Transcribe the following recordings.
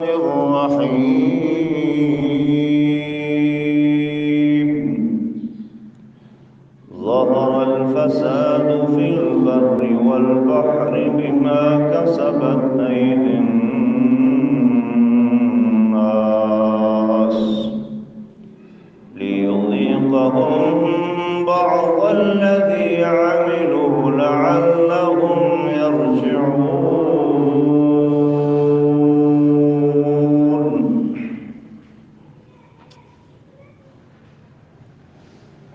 الرحيم ظهر الفساد في البر والبحر بما كسبت أيدي الناس ليذيقهم بعض الذي عملوا لعلهم يرجعون.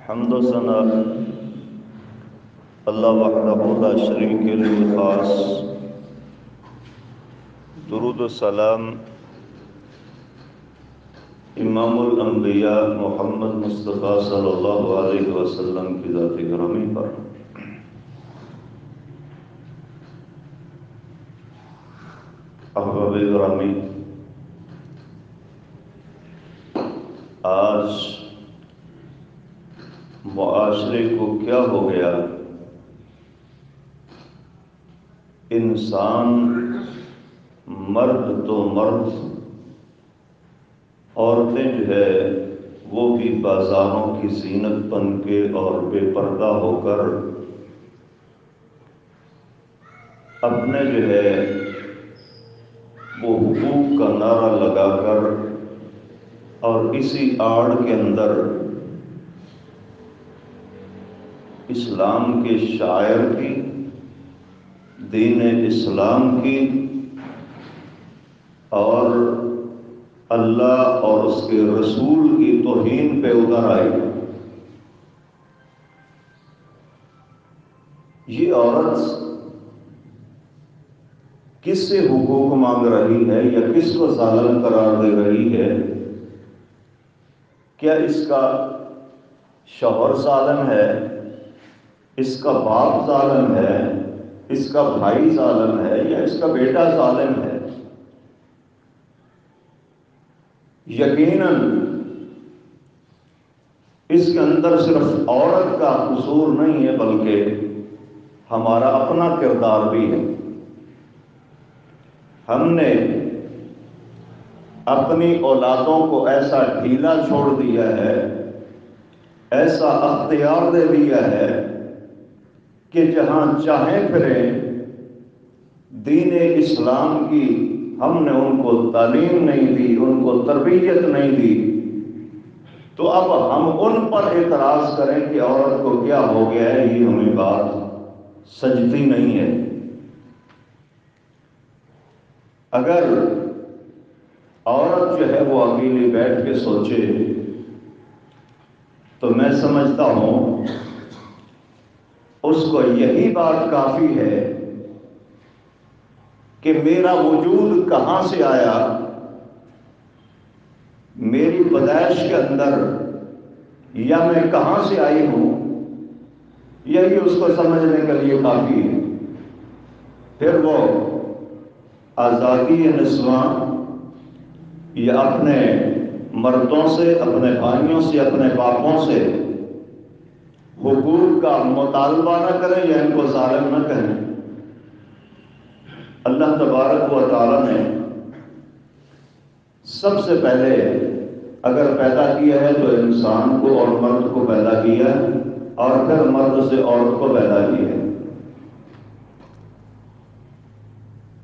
حمد و ثنا اللہ وحدہ لا شریک له خاص، درود و سلام امام الانبیاء محمد مصطفیٰ صلی اللہ علیہ وسلم کی ذات گرامی پر۔ احباب گرامی، آج معاشرے کو کیا ہو گیا؟ انسان مرد تو مرد، عورتیں جو ہے وہ بھی بازاروں کی زینت بن کے اور بے پردہ ہو کر اپنے جو ہے وہ حقوق کا نعرہ لگا کر اور اسی آڑ کے اندر اسلام کے شاعر کی، دین اسلام کی اور اللہ اور اس کے رسول کی توہین پہ اتر آئی۔ یہ عورت کس سے حقوق مانگ رہی ہے یا کس کو ظالم قرار دے رہی ہے؟ کیا اس کا شوہر ظالم ہے؟ اس کا باپ ظالم ہے؟ اس کا بھائی ظالم ہے یا اس کا بیٹا ظالم ہے؟ یقیناً اس کے اندر صرف عورت کا قصور نہیں ہے بلکہ ہمارا اپنا کردار بھی ہے۔ ہم نے اپنی اولادوں کو ایسا ڈھیلا چھوڑ دیا ہے، ایسا اختیار دے دیا ہے کہ جہاں چاہیں پھریں دین اسلام کی ہم نے ان کو تعلیم نہیں دی، ان کو تربیت نہیں دی، تو اب ہم ان پر اعتراض کریں کہ عورت کو کیا ہو گیا ہے، یہ ہمیں بات سجتی نہیں ہے۔ اگر عورت جو ہے وہ اکیلی بیٹھ کے سوچے تو میں سمجھتا ہوں اس کو یہی بات کافی ہے کہ میرا وجود کہاں سے آیا، میری پیدائش کے اندر یا میں کہاں سے آئی ہوں، یہی اس کو سمجھنے کے لیے کافی ہے۔ پھر وہ آزادی نسواں یا اپنے مردوں سے، اپنے بھائیوں سے، اپنے باپوں سے حقوق کا مطالبہ نہ کریں یا ان کو ظالم نہ کہیں۔ اللہ تبارک و تعالی نے سب سے پہلے اگر پیدا کیا ہے تو انسان کو اور مرد کو پیدا کیا اور پھر مرد سے عورت کو پیدا کیا ہے۔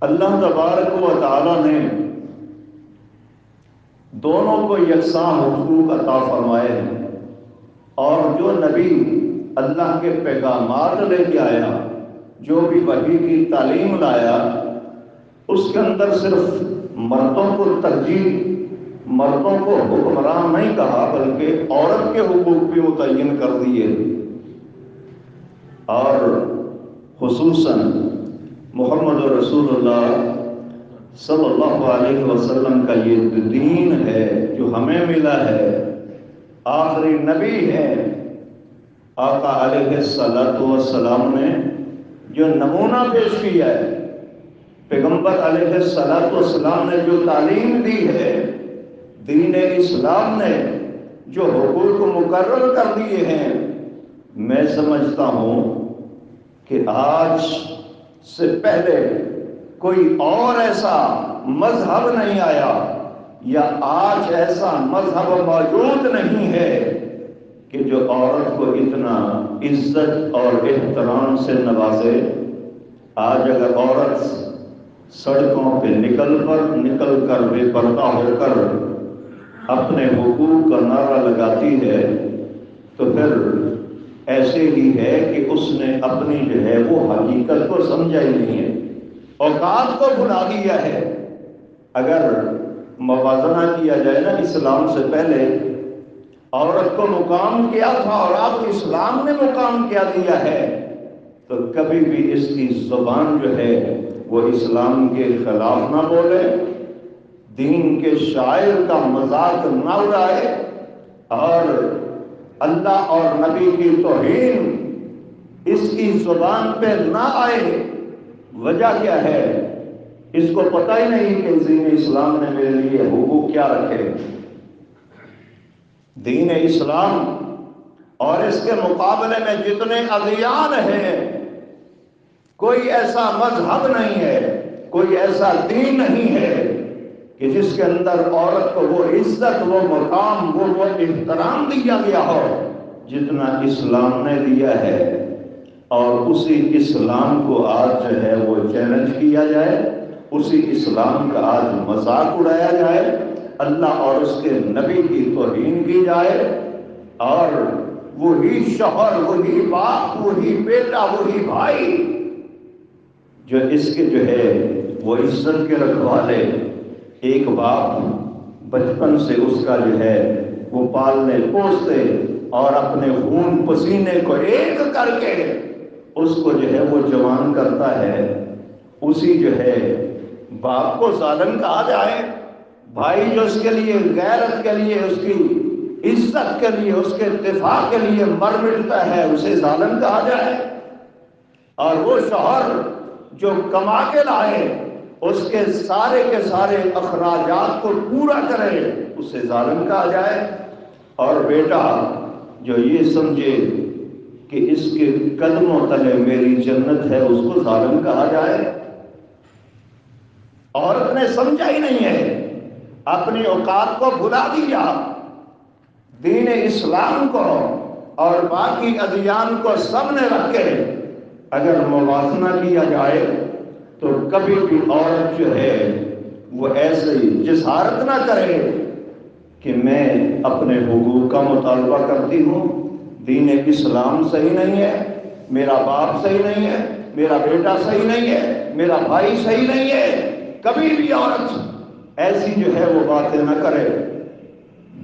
اللہ تبارک و تعالی نے دونوں کو یکساں حقوق عطا فرمائے ہیں، اور جو نبی اللہ کے پیغامات لے کے آیا، جو بھی وحی کی تعلیم لایا، اس کے اندر صرف مردوں کو ترجیح، مردوں کو حکمران نہیں کہا بلکہ عورت کے حقوق بھی متعین کر دیے، اور خصوصاً محمد رسول اللہ صلی اللہ علیہ وسلم کا یہ دین ہے جو ہمیں ملا ہے، آخری نبی ہے، آقا علیہ السلام نے جو نمونہ پیش کیا ہے، پیغمبر علیہ السلام نے جو تعلیم دی ہے، دین اسلام نے جو حقوق مقرر کر دیے ہیں، میں سمجھتا ہوں کہ آج سے پہلے کوئی اور ایسا مذہب نہیں آیا یا آج ایسا مذہب موجود نہیں ہے کہ جو عورت کو اتنا عزت اور احترام سے نوازے۔ آج اگر عورت سڑکوں پہ نکل کر بے پردہ ہو کر اپنے حقوق کا نعرہ لگاتی ہے تو پھر ایسے ہی ہے کہ اس نے اپنی جو ہے وہ حقیقت کو سمجھا ہی نہیں ہے، اوقات کو بھلا دیا ہے۔ اگر موازنہ کیا جائے نا، اسلام سے پہلے عورت کو مقام کیا تھا اور اب اسلام نے مقام کیا دیا ہے، تو کبھی بھی اس کی زبان جو ہے وہ اسلام کے خلاف نہ بولے، دین کے شاعر کا مذاق نہ اڑائے اور اللہ اور نبی کی توہین اس کی زبان پہ نہ آئے۔ وجہ کیا ہے؟ اس کو پتہ ہی نہیں کہ دین اسلام نے میرے لیے حقوق کیا رکھے۔ دین اسلام اور اس کے مقابلے میں جتنے ادیان ہیں، کوئی ایسا مذہب نہیں ہے، کوئی ایسا دین نہیں ہے کہ جس کے اندر عورت کو وہ عزت، وہ مقام، وہ احترام دیا گیا ہو جتنا اسلام نے دیا ہے۔ اور اسی اسلام کو آج جو ہے وہ چیلنج کیا جائے، اسی اسلام کا آج مذاق اڑایا جائے، اللہ اور اس کے نبی کی توہین کی جائے، اور وہی شوہر، وہی باپ، وہی بیٹا، وہی بھائی جو اس کے جو ہے وہ عزت کے رکھوالے، ایک باپ بچپن سے اس کا جو ہے وہ پالنے پوستے اور اپنے خون پسینے کو ایک کر کے اس کو جو ہے وہ جوان کرتا ہے، اسی جو ہے باپ کو ظالم کہا جائے؟ بھائی جو اس کے لیے غیرت کے لیے، اس کی عزت کے لیے، اس کے دفاع کے لیے مر مٹتا ہے، اسے ظالم کہا جائے؟ اور وہ شوہر جو کما کے لائے، اس کے سارے اخراجات کو پورا کرے، اسے ظالم کہا جائے؟ اور بیٹا جو یہ سمجھے کہ اس کے قدموں تلے میری جنت ہے، اس کو ظالم کہا جائے؟ عورت نے سمجھا ہی نہیں ہے، اپنی اوقات کو بھلا دیا، دین اسلام کو اور باقی ادیان کو سب نے رکھ کے اگر موازنہ کیا جائے تو کبھی بھی عورت جو ہے وہ ایسے ہی جسارت نہ کرے کہ میں اپنے حقوق کا مطالبہ کرتی ہوں، دین اسلام صحیح نہیں ہے، میرا باپ صحیح نہیں ہے، میرا بیٹا صحیح نہیں ہے، میرا بھائی صحیح نہیں ہے۔ کبھی بھی عورت ایسی جو ہے وہ باتیں نہ کرے۔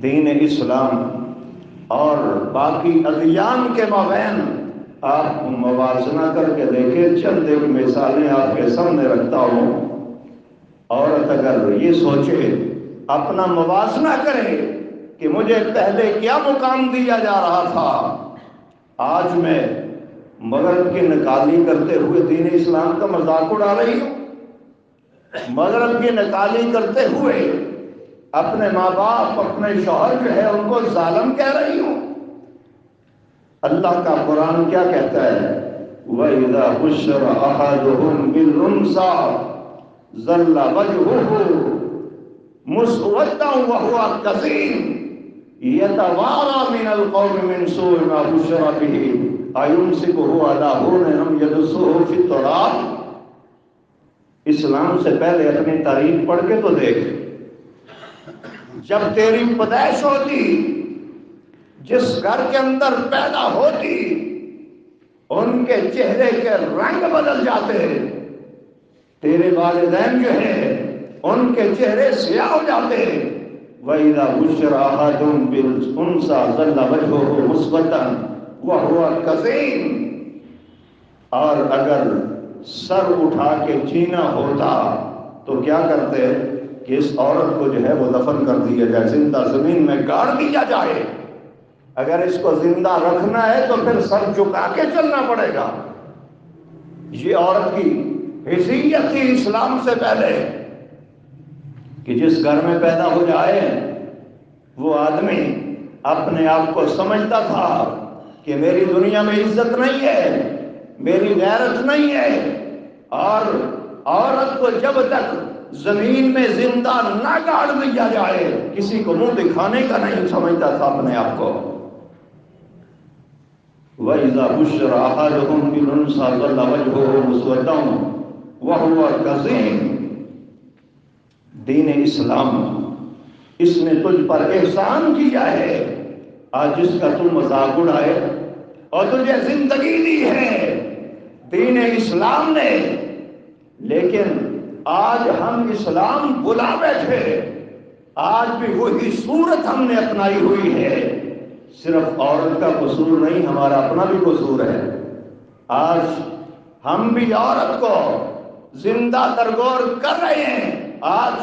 دین اسلام اور باقی ادیان کے مابین آپ موازنہ کر کے دیکھیں، چند ایک مثالیں آپ کے سامنے رکھتا ہوں۔ عورت اگر یہ سوچے، اپنا موازنہ کرے کہ مجھے پہلے کیا مقام دیا جا رہا تھا، آج میں مغرب کی نکالی کرتے ہوئے دین اسلام کا مذاق اڑا رہی ہوں، مغرب کی نکالی کرتے ہوئے اپنے ماں باپ، اپنے شوہر جو ہے ان کو ظالم کہہ رہی ہوں۔ اللہ کا قرآن کیا کہتا ہے؟ وَإِذَا بُشِّرَ أَحَدُهُم بِالْأُنثىٰ ظَلَّ وَجْهُهُ مُسْوَدًّا وَهُوَ كَظِيمٌ يَتَوَارَىٰ مِنَ الْقَوْمِ مِنْ سُوءِ مَا بُشِّرَ بِهِ أَيُمْسِكُهُ عَلَىٰ هُونٍ أَمْ يَدُسُّهُ فِي التُّرَابِ۔ اسلام سے پہلے اپنی تاریخ پڑھ کے تو دیکھ، جب تیری پیدائش ہوتی، جس گھر کے اندر پیدا ہوتی، ان کے چہرے کے رنگ بدل جاتے، تیرے والدین جو ہیں ان کے چہرے سیاہ ہو جاتے۔ وَإِذَا بُشِّرَ أَحَدُهُم بِالْأُنثىٰ ظَلَّ وَجْهُهُ مُسْوَدًّا وَهُوَ كَظِيمٌ۔ اور اگر سر اٹھا کے جینا ہوتا تو کیا کرتے کہ اس عورت کو جو ہے وہ دفن کر دیا جائے، زندہ زمین میں گاڑ دیا جائے۔ اگر اس کو زندہ رکھنا ہے تو پھر سر جھکا کے چلنا پڑے گا۔ یہ عورت کی حیثیت تھی اسلام سے پہلے کہ جس گھر میں پیدا ہو جائے وہ آدمی اپنے آپ کو سمجھتا تھا کہ میری دنیا میں عزت نہیں ہے، میری غیرت نہیں ہے، اور عورت کو جب تک زمین میں زندہ نہ گاڑ دیا جائے، کسی کو منہ دکھانے کا نہیں سمجھتا تھا اپنے آپ کو۔ وَإِذَا بُشِّرَ أَحَدُهُم بِالْأُنثَىٰ ظَلَّ وَجْهُهُ مُسْوَدًّا وَهُوَ كَظِيمٌ۔ دین اسلام، اس نے تجھ پر احسان کیا ہے، آج جس کا تم مذاق اڑائے اور تجھے زندگی دی ہے دین اسلام نے، لیکن آج ہم اسلام بلا بیٹھے، آج بھی وہی صورت ہم نے اپنائی ہوئی ہے۔ صرف عورت کا قصور نہیں، ہمارا اپنا بھی قصور ہے۔ آج ہم بھی عورت کو زندہ درگور کر رہے ہیں۔ آج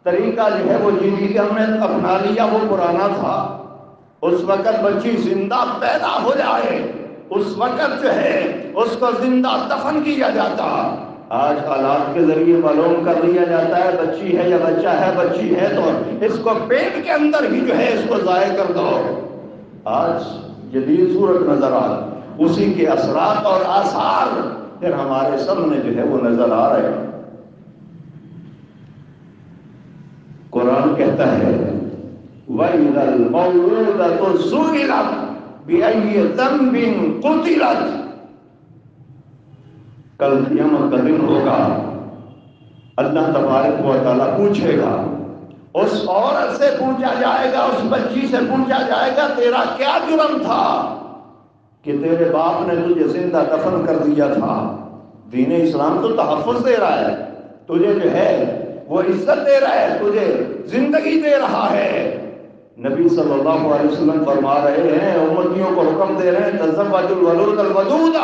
طریقہ جو ہے وہ جدید ہم نے اپنا لیا، وہ پرانا تھا۔ اس وقت بچی زندہ پیدا ہو جائے، اس وقت جو ہے اس کو زندہ دفن کیا جاتا۔ آج آلات کے ذریعے معلوم کر لیا جاتا ہے بچی ہے یا بچہ ہے، بچی ہے تو اس کو پیٹ کے اندر ہی جو ہے اس کو ضائع کر دو۔ آج جدید صورت نظر آ، اسی کے اثرات اور آثار پھر ہمارے سامنے جو ہے وہ نظر آ رہے ہیں۔ قرآن کہتا ہے وَإِذَا الْمَوْءُودَةُ سُئِلَتْ بِأَيِّ ذَنبٍ قُتِلَتْ۔ کل قیامت کا دن ہوگا، اللہ تبارک و تعالیٰ پوچھے گا، اس عورت سے پوچھا جائے گا، اس بچی سے پوچھا جائے گا تیرا کیا جرم تھا کہ تیرے باپ نے تجھے زندہ دفن کر دیا تھا۔ دین اسلام تو تحفظ دے رہا ہے، تجھے جو ہے وہ عزت دے رہا ہے، تجھے زندگی دے رہا ہے۔ نبی صلی اللہ علیہ وسلم فرما رہے ہیں، امتیوں کو حکم دے رہے ہیں تزوجوا الولود الودود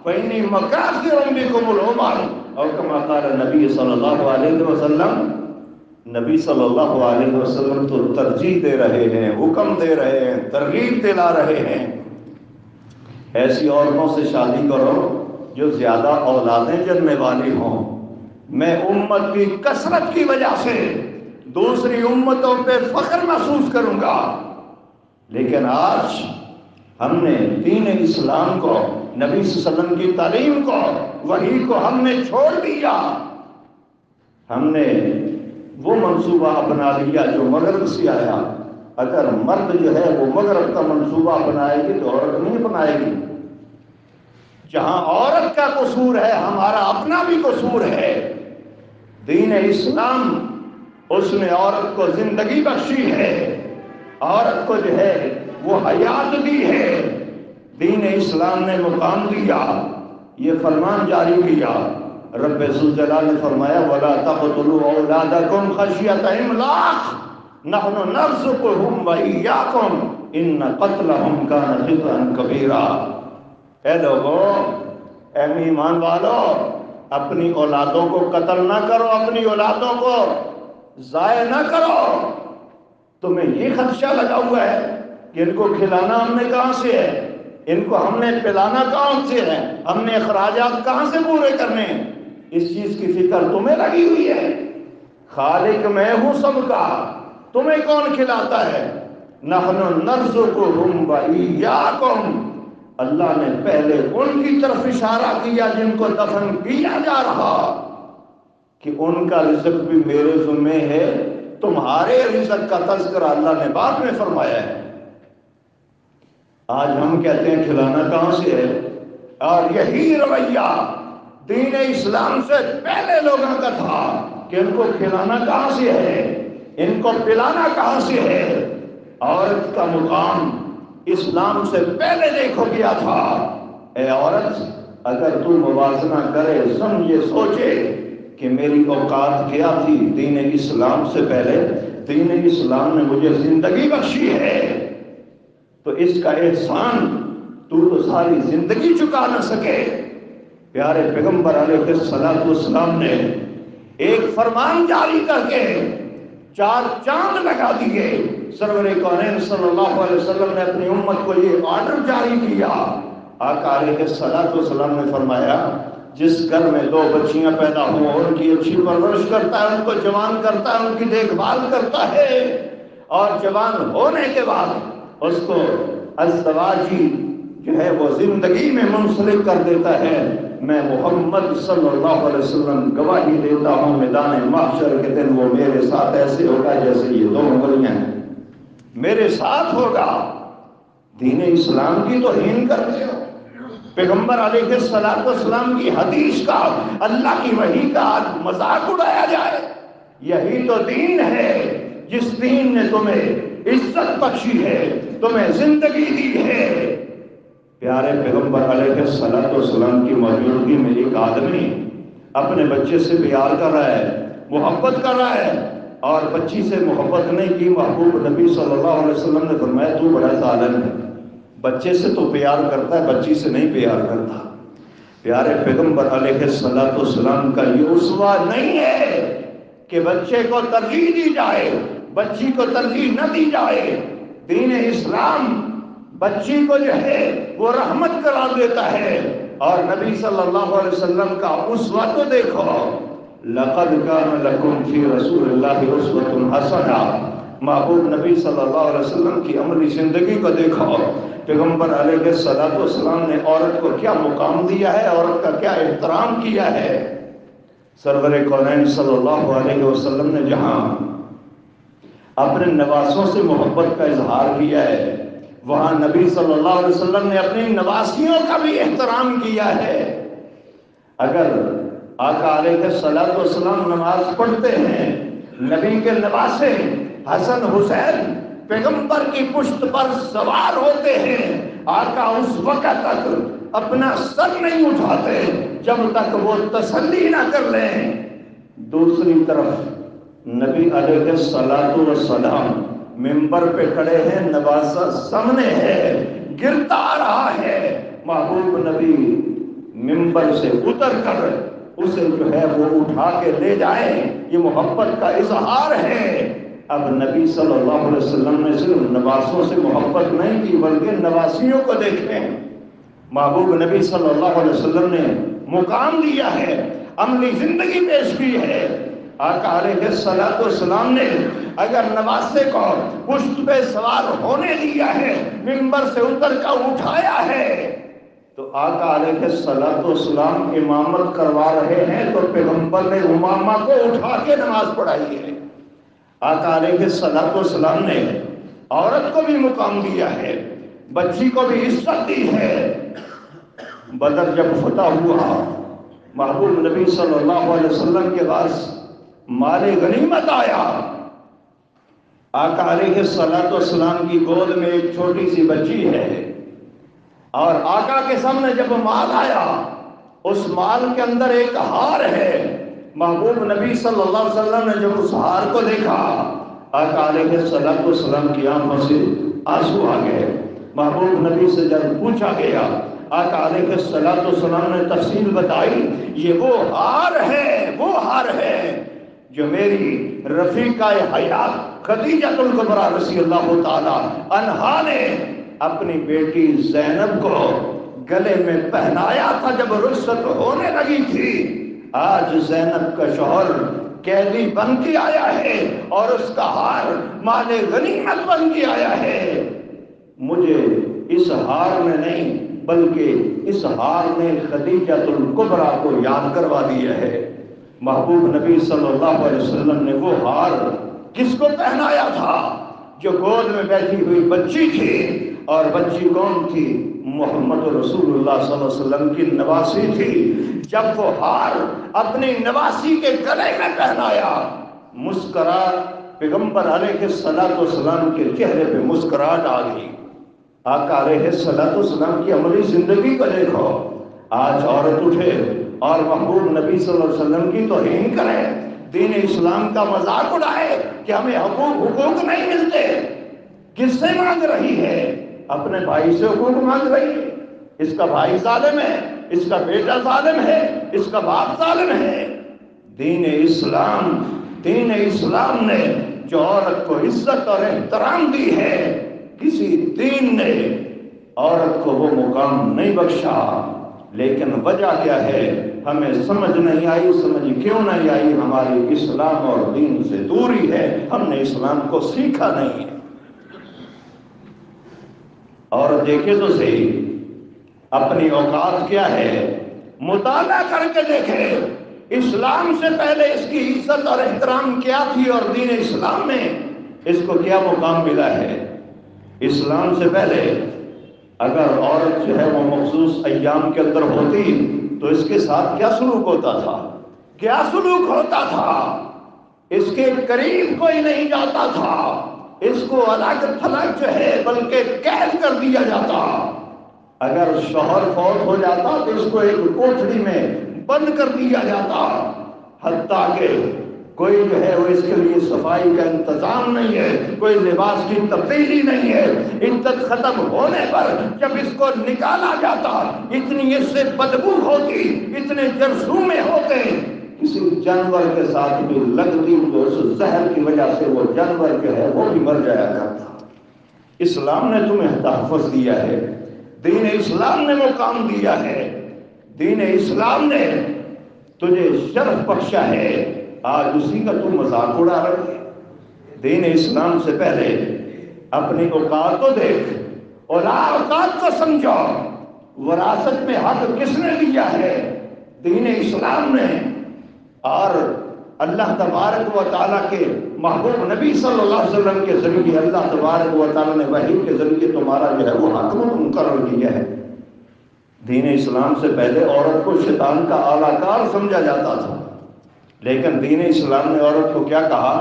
فإني مكاثر بكم الأمم، اور کما قال نبی صلی اللہ علیہ وسلم۔ نبی صلی اللہ علیہ وسلم تو ترجیح دے رہے ہیں، حکم دے رہے ہیں، ترغیب دلا رہے ہیں، ایسی عورتوں سے شادی کرو جو زیادہ اولادیں جننے والی ہوں۔ میں امت کی کثرت کی وجہ سے دوسری امتوں پہ فخر محسوس کروں گا، لیکن آج ہم نے دین اسلام کو، نبی صلی اللہ علیہ وسلم کی تعلیم کو، وحی کو ہم نے چھوڑ دیا۔ ہم نے وہ منصوبہ اپنا لیا جو مغرب سے آیا۔ اگر مرد جو ہے وہ مغرب کا منصوبہ اپنائے گی تو عورت نہیں اپنائے گی۔ جہاں عورت کا قصور ہے ہمارا اپنا بھی قصور ہے۔ دین اسلام اس نے عورت کو زندگی بخشی ہے، عورت کو جو ہے وہ حیات دی ہے۔ دین اسلام نے مقام دیا، یہ فرمان جاری کیا۔ رب ذوالجلال نے فرمایا وَلَا تَقْتُلُوا أَوْلَادَكُمْ خَشْيَةَ إِمْلَاقٍ نَحْنُ نَرْزُقُهُمْ وَإِيَّاكُمْ إِنَّ قَتْلَهُمْ كَانَ خِطْئًا كَبِيرًا۔ اے لوگو، اے ایمان والو، اپنی اولادوں کو قتل نہ کرو، اپنی اولادوں کو ضائع نہ کرو۔ تمہیں یہ خدشہ لگا ہوا ہے کہ ان کو کھلانا ہم نے کہاں سے ہے، ان کو ہم نے پلانا کہاں سے ہے، ہم نے اخراجات کہاں سے پورے کرنے ہیں، اس چیز کی فکر تمہیں لگی ہوئی ہے۔ خالق میں ہوں سب کا، تمہیں کون کھلاتا ہے؟ نحن نرزقهم وإياكم۔ اللہ نے پہلے ان کی طرف اشارہ کیا جن کو دفن کیا جا رہا کہ ان کا رزق بھی میرے ذمہ ہے، تمہارے رزق کا تذکرہ اللہ نے بعد میں فرمایا ہے۔ آج ہم کہتے ہیں کھلانا کہاں سے ہے، اور یہی رویہ دین اسلام سے پہلے لوگوں کا تھا کہ ان کو کھلانا کہاں سے ہے، ان کو پلانا کہاں سے ہے۔ عورت کا مقام اسلام سے پہلے دیکھو گیا تھا۔ اے عورت، اگر تو موازنہ کرے، سمجھے، سوچے کہ میری اوقات کیا تھی دین اسلام سے پہلے، دین اسلام نے مجھے زندگی بخشی ہے، تو اس کا احسان تو ساری زندگی چکا نہ سکے۔ پیارے پیغمبر علیہ السلام نے ایک فرمان جاری کر کے 4 چاند لگا دیے۔ سرور کونین صلی اللہ علیہ وسلم نے اپنی امت کو یہ آرڈر جاری کیا۔ آقا علیہ السلام نے فرمایا جس گھر میں 2 بچیاں پیدا ہوں ان کی اچھی پرورش کرتا ہے، ان کو جوان کرتا ہے، ان کی دیکھ بھال کرتا ہے، اور جوان ہونے کے بعد اس کو ازدواجی جو ہے وہ زندگی میں منسلک کر دیتا ہے، میں محمد صلی اللہ علیہ وسلم گواہی دیتا ہوں میدان محشر کے دن وہ میرے ساتھ ایسے ہوگا جیسے یہ دو انگلیاں ہیں، میرے ساتھ ہوگا۔ دین اسلام کی توہین کرتے ہو، پیغمبر علیہ السلام کی حدیث کا، اللہ کی وحی کا مذاق اڑایا جائے۔ یہی تو دین ہے جس دین نے تمہیں عزت بخشی ہے، تمہیں زندگی دی ہے۔ پیارے پیغمبر علیہ السلام کی موجودگی میں ایک آدمی اپنے بچے سے پیار کر رہا ہے، محبت کر رہا ہے، اور بچی سے محبت نہیں کی۔ محبوب نبی صلی اللہ علیہ وسلم نے فرمایا تو بڑا ظالم ہے، بچے سے تو پیار کرتا ہے، بچی سے نہیں پیار کرتا۔ پیارے پیغمبر علیہ السلام کا یہ اسوہ نہیں ہے کہ بچے کو ترجیح دی جائے، بچی کو ترجیح نہ دی جائے۔ دین اسلام بچی کو جو ہے وہ رحمت قرار دیتا ہے، اور نبی صلی اللہ علیہ وسلم کا اسوہ تو دیکھو، لقد کان لکم فی رسول اللہ اسوۃ حسنہ۔ محبوب نبی صلی اللہ علیہ وسلم کی عملی زندگی کو دیکھو، پیغمبر علیہ السلام نے عورت کو کیا مقام دیا ہے، عورت کا کیا احترام کیا ہے۔ سرور کونین صلی اللہ علیہ وسلم نے جہاں اپنے نواسوں سے محبت کا اظہار کیا ہے، وہاں نبی صلی اللہ علیہ وسلم نے اپنی نواسیوں کا بھی احترام کیا ہے۔ اگر آقا علیہ السلام نماز پڑھتے ہیں، نبی کے نواسے حسن حسین پیغمبر کی پشت پر سوار ہوتے ہیں، آقا اس وقت تک اپنا سر نہیں اٹھاتے جب تک وہ تسلی نہ کر لیں۔ دوسری طرف نبی علیہ السلام ممبر پہ کھڑے ہیں، نواسا سامنے ہے، گرتا آ رہا ہے، محبوب نبی ممبر سے اتر کر اسے جو ہے وہ اٹھا کے لے جائیں، یہ محبت کا اظہار ہے۔ اب نبی صلی اللہ علیہ وسلم نے صرف نواسوں سے محبت نہیں کی بلکہ نواسیوں کو دیکھیں، محبوب نبی صلی اللہ علیہ وسلم نے مقام دیا ہے، عملی زندگی پیش کی ہے۔ آقا علیہ السلام نے اگر نواسے کو پشت پہ سوار ہونے دیا ہے، ممبر سے اتر کر اٹھایا ہے، تو آقا علیہ السلام امامت کروا رہے ہیں تو پیغمبر نے امامہ کو اٹھا کے نماز پڑھائی ہے۔ آقا علیہ السلام نے عورت کو بھی مقام دیا ہے، بچی کو بھی عزت دی ہے۔ بدر جب فتح ہوا، محبوب نبی صلی اللہ علیہ وسلم کے پاس مال غنیمت آیا، آقا علیہ السلام کی گود میں ایک چھوٹی سی بچی ہے، اور آقا کے سامنے جب مال آیا، اس مال کے اندر ایک ہار ہے۔ محبوب نبی صلی اللہ علیہ وسلم نے جب اس ہار کو دیکھا، آقا علیہ السلام کی آنکھوں سے آنسو آ گئے۔ محبوب نبی سے جب پوچھا گیا، آقا علیہ السلام نے تفصیل بتائی، یہ وہ ہار ہے جو میری رفیقہ حیات خدیجہ الکبریٰ رضی اللہ تعالی عنہا نے اپنی بیٹی زینب کو گلے میں پہنایا تھا جب رخصت ہونے لگی تھی۔ آج زینب کا شوہر قیدی بن کے آیا ہے اور اس کا ہار مال غنیمت بن کے آیا ہے۔ مجھے اس ہار میں نہیں بلکہ اس ہار نے خدیجہ الکبریٰ کو یاد کروا دیا ہے۔ محبوب نبی صلی اللہ علیہ وسلم نے وہ ہار کس کو پہنایا تھا؟ جو گود میں بیٹھی ہوئی بچی تھی، اور بچی کون تھی؟ محمد رسول اللہ صلی اللہ علیہ وسلم کی نواسی تھی۔ جب وہ ہار اپنی نواسی کے گلے میں پہنایا، مسکرا، پیغمبر علیہ السلام کے چہرے پہ مسکراہٹ آ گئی۔ آقا علیہ السلام کی عملی زندگی کو دیکھو، آج عورت اٹھے اور محبوب نبی صلی اللہ علیہ وسلم کی توہین کرے، دین اسلام کا مذاق اڑائے کہ ہمیں حقوق نہیں ملتے۔ کس سے مانگ رہی ہے؟ اپنے بھائی سے حقوق مانگ رہی ہے۔ اس کا بھائی ظالم ہے، اس کا بیٹا ظالم ہے، اس کا باپ ظالم ہے۔ دین اسلام نے جو عورت کو عزت اور احترام دی ہے، کسی دین نے عورت کو وہ مقام نہیں بخشا۔ لیکن وجہ کیا ہے؟ ہمیں سمجھ نہیں آئی۔ سمجھ کیوں نہیں آئی؟ ہماری اسلام اور دین سے دوری ہے، ہم نے اسلام کو سیکھا نہیں ہے۔ اور دیکھیں تو صحیح، اپنی اوقات کیا ہے مطالعہ کر کے دیکھے، اسلام سے پہلے اس کی عزت اور احترام کیا تھی اور دین اسلام میں اس کو کیا مقام ملا ہے۔ اسلام سے پہلے اگر عورت جو ہے وہ مخصوص ایام کے اندر ہوتی تو اس کے ساتھ کیا سلوک ہوتا تھا، کیا سلوک ہوتا تھا، اس کے قریب کوئی نہیں جاتا تھا، اس کو الگ تھلگ جو ہے بلکہ قید کر دیا جاتا۔ اگر شوہر فوت ہو جاتا تو اس کو ایک کوٹھڑی میں بند کر دیا جاتا، حتیٰ کہ کوئی جو ہے وہ اس کے لیے صفائی کا انتظام نہیں ہے، کوئی لباس کی تبدیلی نہیں ہے۔ عدت ختم ہونے پر جب اس کو نکالا جاتا، اتنی اس سے بدبو ہوتی، اتنے جرثومے ہوتے، کسی جانور کے ساتھ بھی لگتی تو اس زہر کی وجہ سے وہ جانور جو ہے وہ بھی مر جایا کرتا۔ اسلام نے تمہیں تحفظ دیا ہے، دین اسلام نے مقام دیا ہے، دین اسلام نے تجھے شرف بخشا ہے، آج اسی کا تم مذاق اڑا رہے۔ دین اسلام سے پہلے اپنی اوقات کو دیکھ اور اوقات کو سمجھو، وراثت میں حق کس نے دیا ہے؟ دین اسلام نے، اور اللہ تبارک و تعالیٰ کے محبوب نبی صلی اللہ علیہ وسلم کے ذریعے اللہ تبارک و تعالیٰ نے وحی کے ذریعے تمہارا جو ہے وہ حق مقرر کیا ہے۔ دین اسلام سے پہلے عورت کو شیطان کا اعلیٰ کار سمجھا جاتا تھا، لیکن دین اسلام نے عورت کو کیا کہا؟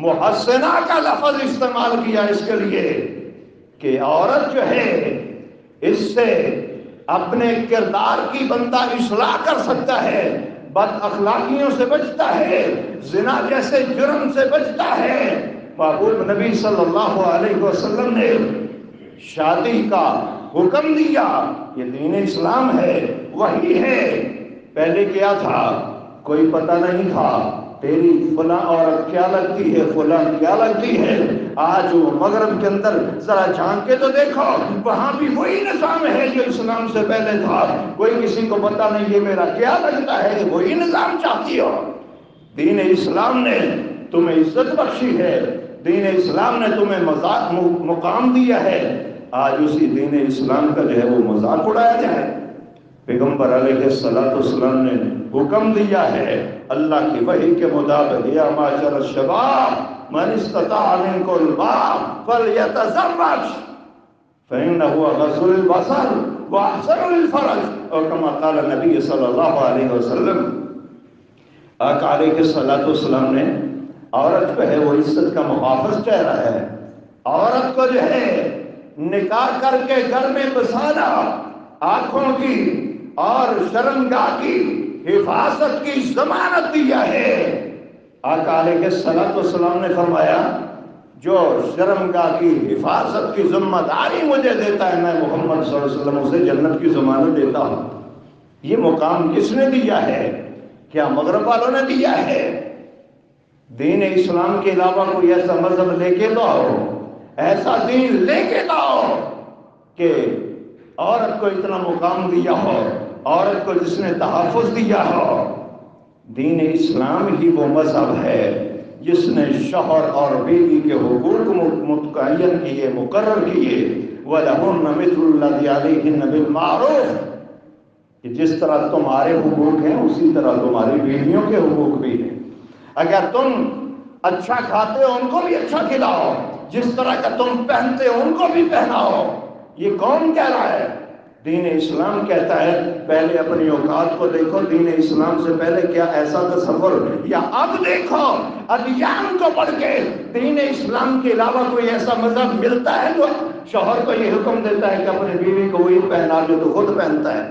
محسنہ کا لفظ استعمال کیا اس کے لیے کہ عورت جو ہے اس سے اپنے کردار کی بندہ اصلاح کر سکتا ہے، بد اخلاقیوں سے بچتا ہے، زنا جیسے جرم سے بچتا ہے۔ محبوب نبی صلی اللہ علیہ وسلم نے شادی کا حکم دیا، یہ دین اسلام ہے، وہی ہے۔ پہلے کیا تھا؟ کوئی پتہ نہیں تھا، تیری فلاں عورت کیا لگتی ہے، فلاں کیا لگتی ہے۔ آج وہ مغرب کے اندر ذرا جھانک کے تو دیکھو، وہاں بھی وہی نظام ہے جو اسلام سے پہلے تھا۔ کوئی کسی کو پتہ نہیں یہ میرا کیا لگتا ہے، وہی نظام چاہتی ہو۔ دین اسلام نے تمہیں عزت بخشی ہے، دین اسلام نے تمہیں مقام دیا ہے، آج اسی دین اسلام کا جو ہے وہ مذاق اڑایا جائے۔ پیغمبر علیہ السلام نے حکم دیا ہے اللہ کی وحی کے مطابق، یا معاشر الشباب من استطاع منکم الباء فلیتزوج فإنه أغض للبصر وأحسن للفرج، اور کما قال نبی صلی اللہ علیہ وسلم۔ آقا علیہ السلام نے عورت کو ہے وہ عزت کا محافظ چہرہ ہے، عورت کو جو ہے نکاح کر کے گھر میں بسانا، آنکھوں کی اور شرمگاہ کی حفاظت کی ضمانت دیا ہے۔ آقا علیہ السلام نے فرمایا جو شرمگاہ کی حفاظت کی ذمہ داری مجھے دیتا ہے، میں محمد صلی اللہ علیہ وسلم اسے جنت کی ضمانت دیتا ہوں۔ یہ مقام کس نے دیا ہے؟ کیا مغرب والوں نے دیا ہے؟ دین اسلام کے علاوہ کوئی ایسا مذہب لے کے لاؤ، ایسا دین لے کے لاؤ کہ عورت کو اتنا مقام دیا ہو، عورت کو جس نے تحفظ دیا ہو۔ دین اسلام ہی وہ مذہب ہے جس نے شوہر اور بیوی کے حقوق متعین کیے، مقرر کیے، وَلَهُنَّ مِثْلُ الَّذِي عَلَيْهِنَّ بِالْمَعْرُوفِ، کہ جس طرح تمہارے حقوق ہیں اسی طرح تمہاری بیویوں کے حقوق بھی ہیں۔ اگر تم اچھا کھاتے ہو ان کو بھی اچھا کھلاؤ، جس طرح کا تم پہنتے ہو ان کو بھی پہناؤ۔ یہ کون کہہ رہا ہے؟ دین اسلام کہتا ہے پہلے اپنی اوقات کو دیکھو، دین اسلام سے پہلے کیا ایسا تصور، یا اب دیکھو ادیان کو پڑھ کے دین اسلام کے علاوہ کوئی ایسا مذہب ملتا ہے جو شوہر کو یہ حکم دیتا ہے کہ اپنی بیوی کو وہی پہنا جو تو خود پہنتا ہے؟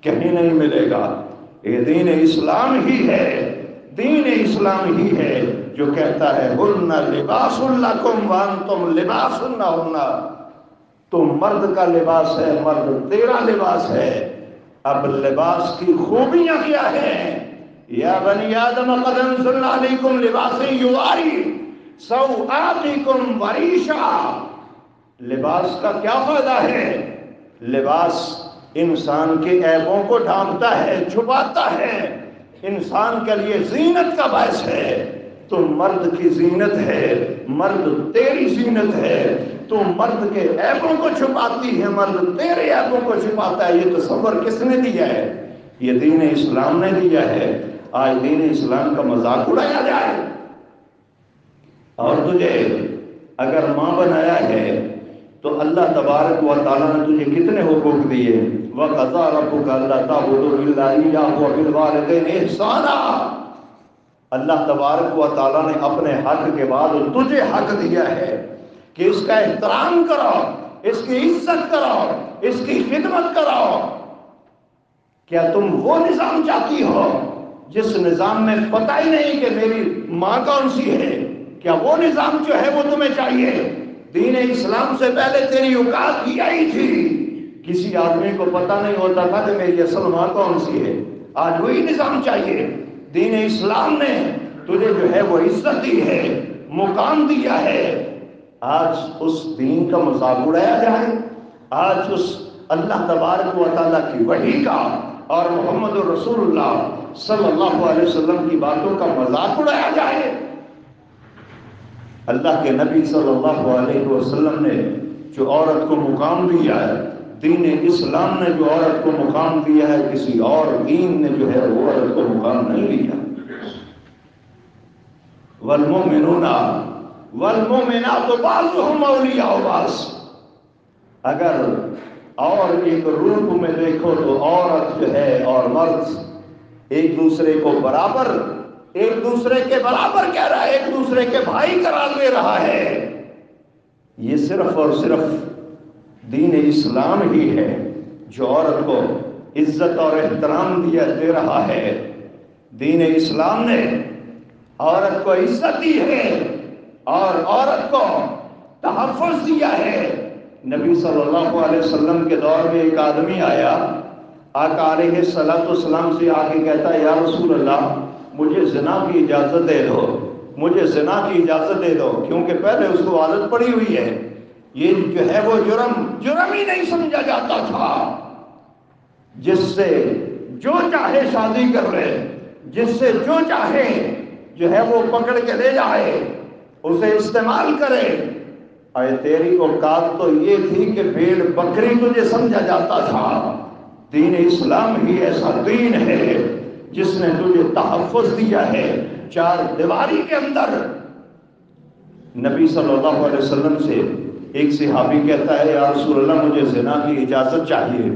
کہیں نہیں ملے گا۔ یہ دین اسلام ہی ہے، دین اسلام ہی ہے جو کہتا ہے ہن لباس لکم وانتم لباس لہن، تم مرد کا لباس ہے، مرد تیرا لباس ہے۔ اب لباس کی خوبیاں کیا ہیں؟ یا بنی آدم قد انزلنا علیکم لباسا یواری سوآتکم وریشا، لباس کا کیا فائدہ ہے؟ لباس انسان کے عیبوں کو ڈھانپتا ہے، چھپاتا ہے، انسان کے لیے زینت کا باعث ہے۔ تو مرد کی زینت ہے، مرد تیری زینت ہے، تو مرد کے عیبوں کو چھپاتی ہے، مرد تیرے عیبوں کو چھپاتا ہے۔ یہ تصور کس نے دیا ہے؟ یہ دین اسلام نے دیا ہے۔ آج دین اسلام کا مذاق اڑایا جائے، اور تجھے اگر ماں بنایا ہے تو اللہ تبارک و تعالیٰ نے تجھے کتنے حقوق دیے؟ وَقَضَىٰ رَبُّكَ أَلَّا تَعْبُدُوا إِلَّا إِيَّاهُ وَبِالْوَالِدَيْنِ إِحْسَانًا۔ اللہ تبارک و تعالیٰ نے اپنے حق کے بعد تجھے حق دیا ہے کہ اس کا احترام کرو، اس کی عزت کرو، اس کی خدمت کرو۔ کیا تم وہ نظام چاہتی ہو جس نظام میں پتہ ہی نہیں کہ میری ماں کون سی ہے؟ کیا وہ نظام جو ہے وہ تمہیں چاہیے؟ دین اسلام سے پہلے تیری اوقات کی آئی تھی، کسی آدمی کو پتہ نہیں ہوتا تھا کہ میری اصل ماں کون سی ہے۔ آج وہی نظام چاہیے۔ دین اسلام نے تجھے جو ہے وہ عزت دی ہے، مقام دیا ہے۔ آج اس دین کا مذاق اڑایا جائے، آج اس اللہ تبارک و تعالیٰ کی وحی کا اور محمد رسول اللہ صلی اللہ علیہ وسلم کی باتوں کا مذاق اڑایا جائے۔ اللہ کے نبی صلی اللہ علیہ وسلم نے جو عورت کو مقام دیا ہے، دین اسلام نے جو عورت کو مقام دیا ہے، کسی اور دین نے جو ہے وہ عورت کو مقام نہیں دیا۔ والمؤمنون والمؤمنات بعضهم اولیاء بعض۔ اگر اور ایک روپ میں دیکھو تو عورت جو ہے اور مرد ایک دوسرے کو برابر، ایک دوسرے کے برابر کہہ رہا ہے، ایک دوسرے کے بھائی قرار دے رہا ہے۔ یہ صرف اور صرف دین اسلام ہی ہے جو عورت کو عزت اور احترام دے رہا ہے۔ دین اسلام نے عورت کو عزت دی ہے اور عورت کو تحفظ دیا ہے۔ نبی صلی اللہ علیہ وسلم کے دور میں ایک آدمی آیا، آقا علیہ السلام سے آ کے کہتا ہے، یا رسول اللہ مجھے زنا کی اجازت دے دو، مجھے زنا کی اجازت دے دو، کیونکہ پہلے اس کو عادت پڑی ہوئی ہے۔ یہ جو ہے وہ جرم ہی نہیں سمجھا جاتا تھا۔ جس سے جو چاہے شادی کر لے، جس سے جو چاہے جو ہے وہ پکڑ کے لے جائے، اسے استعمال کرے۔ اے تیری اوقات تو یہ تھی کہ بھیڑ بکری تجھے سمجھا جاتا تھا۔ دین اسلام ہی ایسا دین ہے جس نے تجھے تحفظ دیا ہے۔ چار دیواری کے اندر نبی صلی اللہ علیہ وسلم سے ایک صحابی کہتا ہے، یا رسول اللہ مجھے زنا کی اجازت چاہیے۔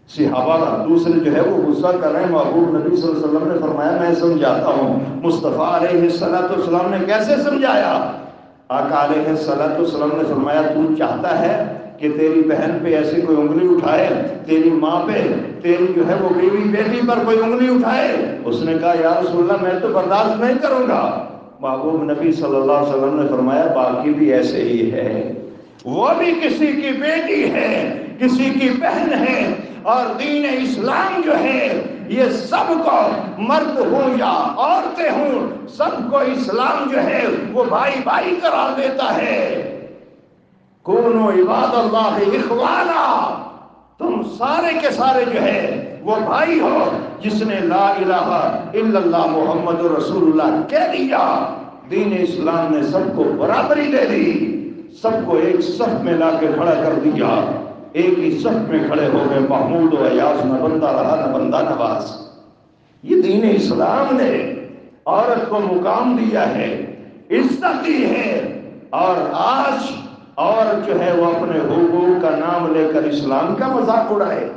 صحابہ دوسرے جو ہے وہ غصہ کر رہے ہیں، محبوب نبی صلی اللہ علیہ وسلم نے فرمایا میں سمجھاتا ہوں۔ مصطفیٰ علیہ السلام نے کیسے سمجھایا؟ آقا علیہ السلام نے فرمایا، تو چاہتا ہے کہ تیری بہن پہ ایسی کوئی انگلی اٹھائے، تیری ماں پہ، تیری جو ہے وہ بیوی بیٹی پر کوئی انگلی اٹھائے؟ اس نے کہا یا رسول اللہ میں تو برداشت نہیں کروں گا۔ محبوب نبی صلی اللہ علیہ وسلم نے فرمایا باقی بھی ایسے ہی ہے، وہ بھی کسی کی بیٹی ہے، کسی کی بہن ہے، اور دین اسلام جو ہے یہ سب کو، مرد ہوں یا عورتیں ہوں، سب کو اسلام جو ہے وہ بھائی بھائی قرار دیتا ہے۔ کونوا عباد اللہ اخوانا، تم سارے کے سارے جو ہے وہ بھائی ہو۔ جس نے لا الہ الا اللہ محمد رسول اللہ کہہ دیا، دین اسلام نے سب کو برابری دے دی، سب کو ایک صف میں لا کے کھڑا کر دیا، ایک ہی صف میں کھڑے ہو گئے۔ محمود و ایاز نہ بندہ رہا نہ بندہ نواز۔ یہ دین اسلام نے عورت کو مقام دیا ہے، عزت دی ہے، اور آج عورت جو ہے وہ اپنے حقوق کا نام لے کر اسلام کا مذاق اڑائے۔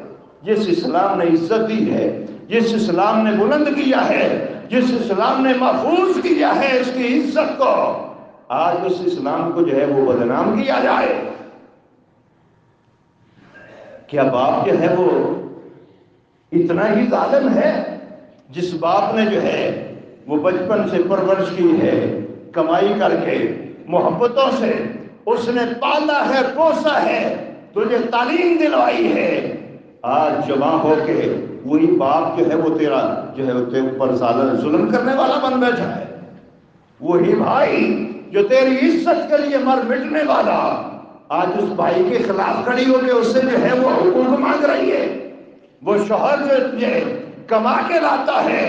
جس اسلام نے عزت دی ہے، جس اسلام نے بلند کیا ہے، جس اسلام نے محفوظ کیا ہے اس کی عزت کو، آج اس اسلام کو جو ہے وہ بدنام کیا جائے۔ کیا باپ جو ہے وہ اتنا ہی ظالم ہے؟ جس باپ نے جو ہے وہ بچپن سے پرورش کی ہے، کمائی کر کے، محبتوں سے اس نے پالا ہے، پوسا ہے، تجھے تعلیم دلوائی ہے، آج جوان ہو کے وہی باپ جو ہے وہ تیرا جو ہے تیرے اوپر ظلم کرنے والا بن بیٹھا ہے۔ وہی بھائی جو تیری عزت کے لیے مر مٹنے والا، آج اس بھائی کے خلاف کھڑی ہو کے اس سے جو ہے وہ حقوق مانگ رہی ہے۔ وہ شوہر جو کما کے لاتا ہے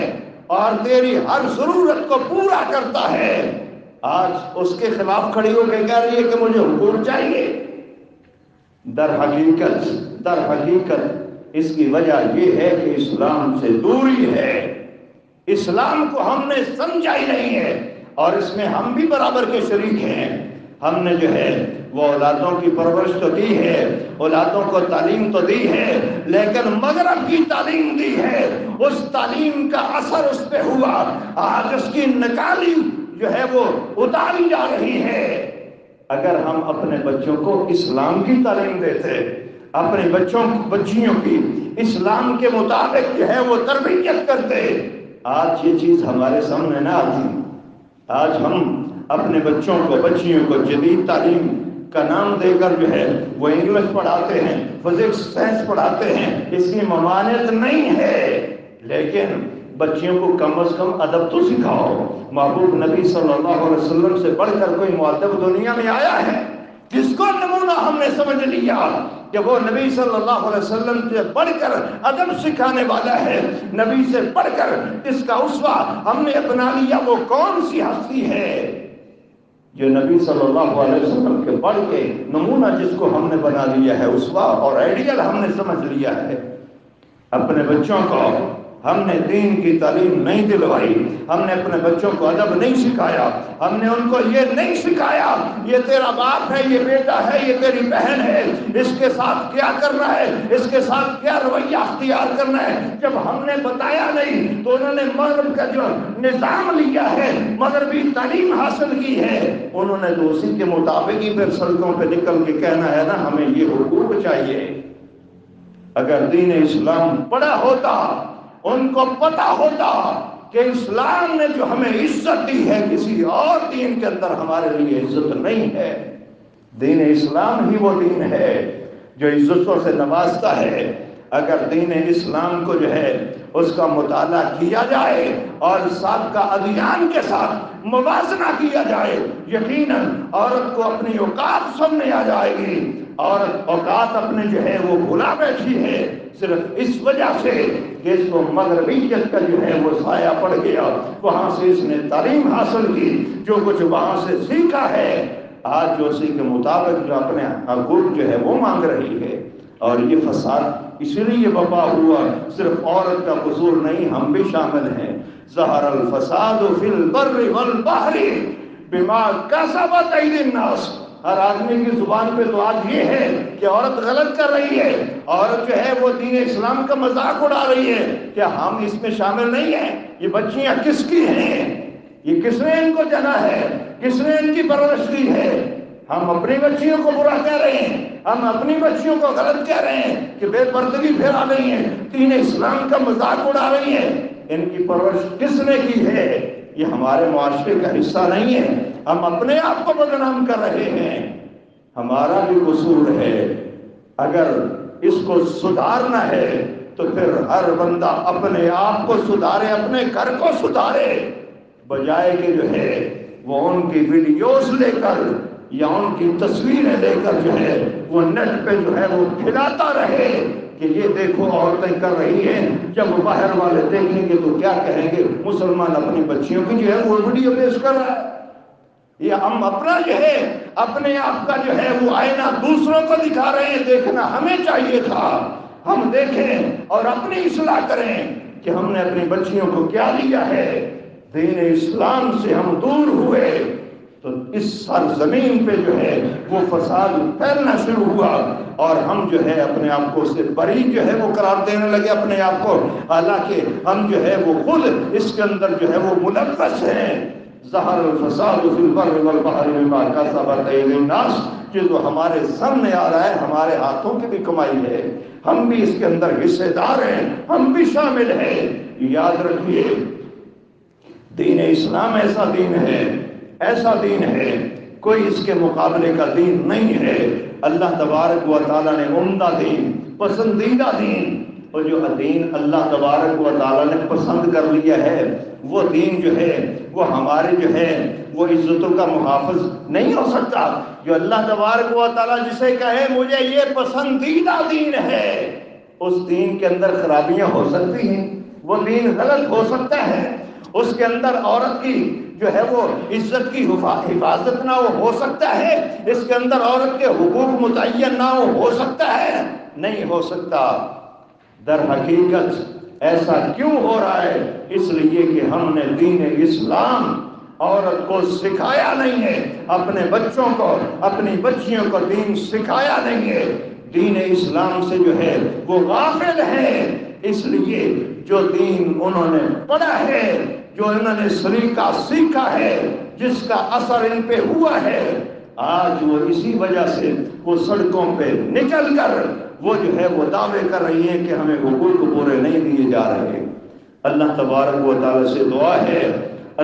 اور تیری ہر ضرورت کو پورا کرتا ہے، آج اس کے خلاف کھڑی ہو کے کہہ رہی ہے کہ مجھے حقوق چاہیے۔ در حقیقت اس کی وجہ یہ ہے کہ اسلام سے دوری ہے، اسلام کو ہم نے سمجھا ہی نہیں ہے، اور اس میں ہم بھی برابر کے شریک ہیں۔ ہم نے جو ہے وہ اولادوں کی پرورش تو دی ہے، اولادوں کو تعلیم تو دی ہے، لیکن مغرب کی تعلیم دی ہے، اس تعلیم کا اثر اس پہ ہوا، آج اس کی نکالی جو ہے وہ اتاری جا رہی ہے۔ اگر ہم اپنے بچوں کو اسلام کی تعلیم دیتے، اپنے بچیوں کی اسلام کے مطابق جو ہے وہ تربیت کرتے، آج یہ چیز ہمارے سامنے نہ آتی۔ آج ہم اپنے بچوں کو بچیوں کو جدید تعلیم کا نام دے کر جو ہے وہ انگلش پڑھاتے ہیں، فزکس سائنس پڑھاتے ہیں، اس کی ممانعت نہیں ہے، لیکن بچیوں کو کم از کم ادب تو سکھاؤ۔ محبوب نبی صلی اللہ علیہ وسلم سے بڑھ کر کوئی مؤدب دنیا میں آیا ہے؟ جس کو نمونہ ہم نے سمجھ لیا کہ وہ نبی صلی اللہ علیہ وسلم سے بڑھ کر ادب سکھانے والا ہے، نبی سے بڑھ کر اس کا اسوہ ہم نے اپنا لیا، وہ کون سی ہستی ہے جو نبی صلی اللہ علیہ وسلم کے بڑھ کے نمونہ جس کو ہم نے بنا لیا ہے، اسوہ اور آئیڈیل ہم نے سمجھ لیا ہے؟ اپنے بچوں کو ہم نے دین کی تعلیم نہیں دلوائی، ہم نے اپنے بچوں کو ادب نہیں سکھایا، ہم نے ان کو یہ نہیں سکھایا یہ تیرا باپ ہے، یہ بیٹا ہے، یہ تیری بہن ہے، اس کے ساتھ کیا کرنا ہے، اس کے ساتھ کیا رویہ اختیار کرنا ہے۔ جب ہم نے بتایا نہیں تو انہوں نے مغرب کا جو نظام لیا ہے، مغربی تعلیم حاصل کی ہے، انہوں نے تو اسی کے مطابق ہی پھر سڑکوں پہ نکل کے کہنا ہے نا ہمیں یہ حقوق چاہیے۔ اگر دین اسلام پڑھا ہوتا، ان کو پتا ہوتا کہ اسلام نے جو ہمیں عزت دی ہے کسی اور دین کے اندر ہمارے لیے عزت نہیں ہے، دین اسلام ہی وہ دین ہے جو عزتوں سے نوازتا ہے۔ اگر دین اسلام کو جو ہے اس کا مطالعہ کیا جائے اور سابقہ ادیان کے ساتھ موازنہ کیا جائے، یقیناً عورت کو اپنی اوقات سامنے آ جائے گی۔ عورت اوقات اپنے جو ہے وہ بھلا بیٹھی ہے صرف اس وجہ سے کہ اس کو مغربیت کا جو ہے وہ سایہ پڑ گیا، وہاں سے اس نے تعلیم حاصل کی، جو کچھ وہاں سے سیکھا ہے، آج جو اسی کے مطابق جو اپنے حقوق جو ہے وہ مانگ رہی ہے۔ اور یہ فساد اسی لیے برپا ہوا، صرف عورت کا قصور نہیں، ہم بھی شامل ہیں۔ ظہر الفساد فی البر والبحر بما کسبت ایدی الناس۔ ہر آدمی کی زبان پہ تو آج یہ ہے کہ عورت غلط کر رہی ہے، عورت جو ہے وہ دین اسلام کا مذاق اڑا رہی ہے، کیا ہم اس میں شامل نہیں ہیں؟ یہ بچیاں کس کی ہیں؟ یہ کس نے ان کو جنا ہے؟ کس نے ان کی پرورش کی ہے؟ ہم اپنی بچیوں کو برا کہہ رہے ہیں، ہم اپنی بچیوں کو غلط کہہ رہے ہیں کہ بے پردگی پھیلا رہی ہیں، دین اسلام کا مذاق اڑا رہی ہیں۔ ان کی پرورش کس نے کی ہے؟ یہ ہمارے معاشرے کا حصہ نہیں ہے، ہم اپنے آپ کو بدنام کر رہے ہیں، ہمارا بھی قصور ہے۔ اگر اس کو سدھارنا ہے تو پھر ہر بندہ اپنے آپ کو سدھارے، اپنے گھر کو سدھارے، بجائے کہ جو ہے وہ ان کی ویڈیوز لے کر یا ان کی تصویریں لے کر جو ہے وہ نیٹ پہ جو ہے وہ پھیلاتا رہے کہ یہ دیکھو عورتیں کر رہی ہیں۔ جب باہر والے دیکھیں گے تو کیا کہیں گے؟ مسلمان اپنی بچیوں کی جو ہے وہ ویڈیو پیش کر رہا ہے۔ یہ ہم اپنا جو ہے اپنے آپ کا جو ہے وہ آئینہ دوسروں کو دکھا رہے ہیں۔ دیکھنا ہمیں چاہیے تھا، ہم دیکھیں اور اپنی اصلاح کریں کہ ہم نے اپنی بچیوں کو کیا دیا ہے۔ دین اسلام سے ہم دور ہوئے تو اس سرزمین پہ جو ہے وہ فساد پھیلنا شروع ہوا، اور ہم جو ہے اپنے آپ کو سے بری جو ہے وہ قرار دینے لگے اپنے آپ کو، حالانکہ ہم جو ہے وہ خود اس کے اندر جو ہے وہ ملوث ہیں۔ ظہر الفساد فی البر والبحر بما کسبت ایدی الناس، یہ جو ہمارے سامنے آ رہا ہے ہمارے ہاتھوں کی بھی کمائی ہے، ہم بھی اس کے اندر حصے دار ہیں، ہم بھی شامل ہیں۔ یاد رکھیے دین اسلام ایسا دین ہے، ایسا دین ہے، کوئی اس کے مقابلے کا دین نہیں ہے۔ اللہ تبارک و تعالیٰ نے عمدہ دین، پسندیدہ دین، اور جو دین اللہ تبارک و تعالیٰ نے پسند کر لیا ہے وہ دین جو ہے وہ ہمارے جو ہے وہ عزتوں کا محافظ نہیں ہو سکتا۔ جو اللہ تبارک و تعالیٰ جسے کہے مجھے یہ پسندیدہ دین ہے، اس دین کے اندر خرابیاں ہو سکتی ہیں؟ وہ دین غلط ہو سکتا ہے، اس کے اندر عورت کی جو ہے وہ عزت کی حفاظت نہ ہو سکتا ہے، اس کے اندر عورت کے حقوق متعین نہ ہو سکتا ہے، نہیں ہو سکتا۔ در حقیقت ایسا کیوں ہو رہا ہے؟ اس لیے کہ ہم نے دین اسلام عورت کو سکھایا نہیں ہے، اپنے بچوں کو، اپنی بچیوں کو دین سکھایا نہیں ہے، دین اسلام سے جو ہے وہ غافل ہے۔ اس لیے جو دین انہوں نے پڑھا ہے، جو انہوں نے سلیقہ سیکھا ہے، جس کا اثر ان پہ ہوا ہے، آج وہ اسی وجہ سے وہ سڑکوں پہ نکل کر وہ جو ہے وہ دعوے کر رہی ہیں کہ ہمیں حقوق پورے نہیں دیے جا رہے۔ اللہ تبارک و تعالیٰ سے دعا ہے،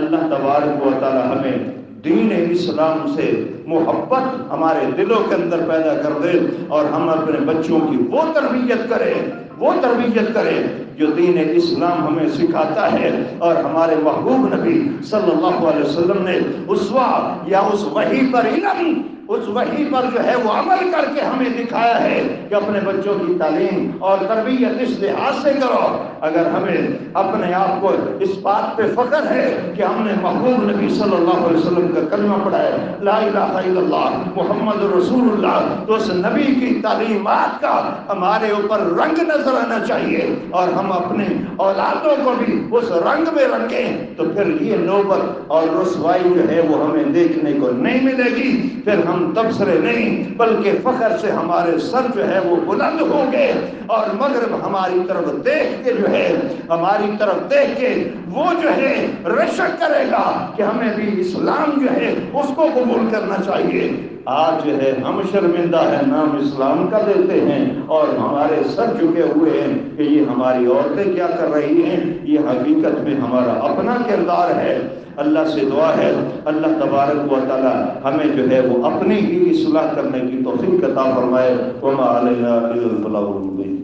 اللہ تبارک و تعالیٰ ہمیں دین اسلام سے محبت ہمارے دلوں کے اندر پیدا کر دے، اور ہم اپنے بچوں کی وہ تربیت کریں جو دین اسلام ہمیں سکھاتا ہے، اور ہمارے محبوب نبی صلی اللہ علیہ وسلم نے اسوہ یا اس وحی پر علم، اس وحی پر جو ہے وہ عمل کر کے ہمیں دکھایا ہے کہ اپنے بچوں کی تعلیم اور تربیت اس لحاظ سے کرو۔ اگر ہمیں اپنے آپ کو اس بات پہ فخر ہے کہ ہم نے محبوب نبی صلی اللہ علیہ وسلم کا کلمہ پڑھا ہے، لا الہ الا اللہ محمد رسول اللہ، تو اس نبی کی تعلیمات کا ہمارے اوپر رنگ نظر آنا چاہیے، اور ہم اپنے اولادوں کو بھی اس رنگ میں رنگیں، تو پھر یہ نوبت اور رسوائی جو ہے وہ ہمیں دیکھنے کو نہیں ملے گی۔ پھر ہم تبصرے نہیں بلکہ فخر سے ہمارے سر جو ہے وہ بلند ہوں گے، اور مغرب ہماری طرف دیکھ کے جو ہے، ہماری طرف دیکھ کے وہ جو ہے رشک کرے گا کہ ہمیں بھی اسلام جو ہے اس کو قبول کرنا چاہیے۔ آج جو ہے ہم شرمندہ ہے نام اسلام کا دیتے ہیں، اور ہمارے سر جھکے ہوئے ہیں کہ یہ ہماری عورتیں کیا کر رہی ہیں، یہ حقیقت میں ہمارا اپنا کردار ہے۔ اللہ سے دعا ہے اللہ تبارک و تعالی ہمیں جو ہے وہ اپنی ہی اصلاح کرنے کی توفیق عطا فرمائے۔ وما علینا الا البلاغ المبین۔